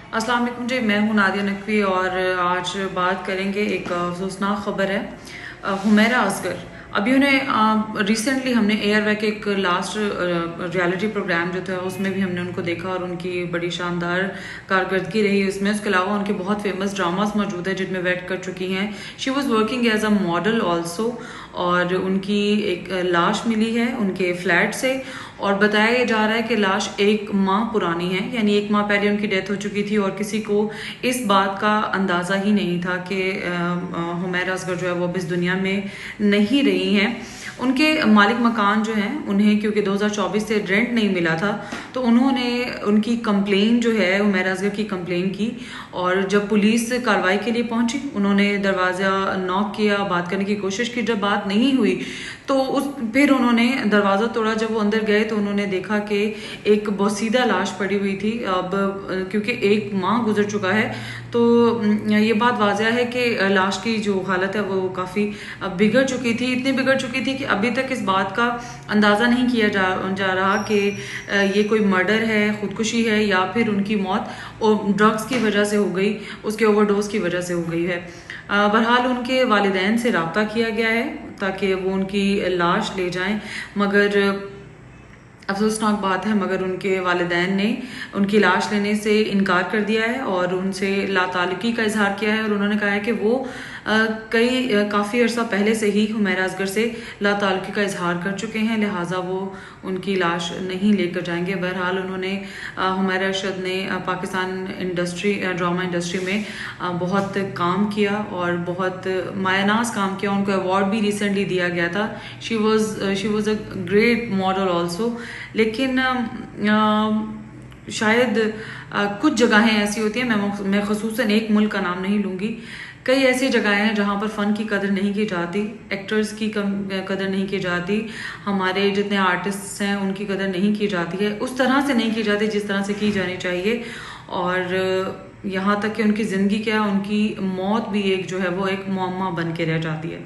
अस्सलाम वालेकुम जी, मैं हूं नादिया नकवी और आज बात करेंगे। एक अफसोसनाक खबर है। हुमैरा असगर अभी उन्हें रिसेंटली हमने एयरवैक एक लास्ट रियलिटी प्रोग्राम जो था उसमें भी हमने उनको देखा और उनकी बड़ी शानदार कारकर्दगी रही उसमें। उसके अलावा उनके बहुत फेमस ड्रामास मौजूद है जिनमें वेट कर चुकी हैं। She was working as a model also और उनकी एक लाश मिली है उनके फ्लैट से और बताया जा रहा है कि लाश 1 माह पुरानी है, यानी 1 माह पहले उनकी डेथ हो चुकी थी और किसी को इस बात का अंदाज़ा ही नहीं था कि हुमैरा असगर जो है वो अब इस दुनिया में नहीं रही हैं। उनके मालिक मकान जो हैं उन्हें क्योंकि 2024 से रेंट नहीं मिला था तो उन्होंने उनकी कंप्लेन जो है हुमैरा असगर की कंप्लेन की और जब पुलिस कार्रवाई के लिए पहुंची उन्होंने दरवाज़ा नॉक किया, बात करने की कोशिश की। जब बात नहीं हुई तो फिर उन्होंने दरवाज़ा तोड़ा। जब वो अंदर गए तो उन्होंने देखा कि एक बोसीदा लाश पड़ी हुई थी। अब क्योंकि 1 माह गुजर चुका है तो ये बात वाज़ह है कि लाश की जो हालत है वो काफ़ी बिगड़ चुकी थी, इतनी बिगड़ चुकी थी कि अभी तक इस बात का अंदाज़ा नहीं किया जा रहा कि ये कोई मर्डर है, खुदकुशी है या फिर उनकी मौत ड्रग्स की वजह से हो गई, उसके ओवरडोज की वजह से हो गई है। बहरहाल उनके वालिदैन से रब्ता किया गया है ताकि वो उनकी लाश ले जाएं, मगर अफसोसनाक बात है मगर उनके वालिदैन ने उनकी लाश लेने से इनकार कर दिया है और उनसे लाताल्लुकी का इजहार किया है और उन्होंने कहा है कि वो काफ़ी अर्सा पहले से ही हुमैरा असगर से लाताल्लुकी का इजहार कर चुके हैं, लिहाजा वो उनकी लाश नहीं लेकर जाएंगे। बहरहाल उन्होंने हुमैरा अरशद ने पाकिस्तान ड्रामा इंडस्ट्री में बहुत काम किया और बहुत मायनाज काम किया। उनको अवार्ड भी रिसेंटली दिया गया था। She was a great model also. लेकिन शायद कुछ जगहें ऐसी होती हैं, मैं खसूसन एक मुल्क का नाम नहीं लूँगी, कई ऐसी जगहें हैं जहाँ पर फ़न की कदर नहीं की जाती, एक्टर्स की कदर नहीं की जाती, हमारे जितने आर्टिस्ट्स हैं उनकी कदर नहीं की जाती है, उस तरह से नहीं की जाती जिस तरह से की जानी चाहिए। और यहाँ तक कि उनकी ज़िंदगी क्या, उनकी मौत भी एक जो है वो एक मुअम्मा बन के रह जाती है।